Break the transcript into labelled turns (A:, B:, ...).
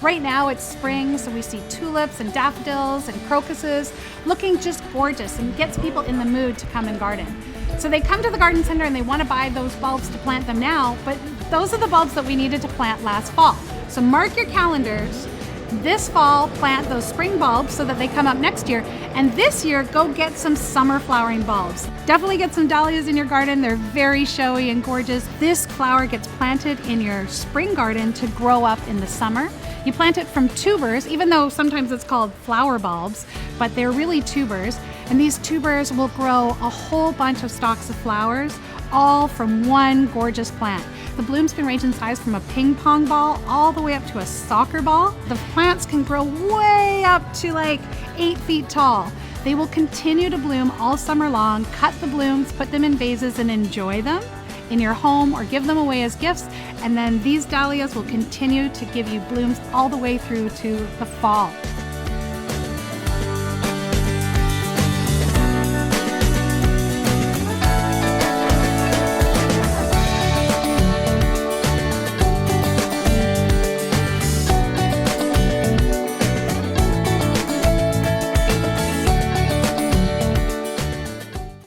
A: Right now it's spring, so we see tulips and daffodils and crocuses looking just gorgeous and gets people in the mood to come and garden. So they come to the garden center and they want to buy those bulbs to plant them now, but those are the bulbs that we needed to plant last fall. So mark your calendars. This fall, plant those spring bulbs so that they come up next year. And this year, go get some summer flowering bulbs. Definitely get some dahlias in your garden. They're very showy and gorgeous. This flower gets planted in your spring garden to grow up in the summer. You plant it from tubers, even though sometimes it's called flower bulbs, but they're really tubers. And these tubers will grow a whole bunch of stalks of flowers, all from one gorgeous plant. The blooms can range in size from a ping pong ball all the way up to a soccer ball. The plants can grow way up to like 8 feet tall. They will continue to bloom all summer long. Cut the blooms, put them in vases, and enjoy them in your home or give them away as gifts. And then these dahlias will continue to give you blooms all the way through to the fall.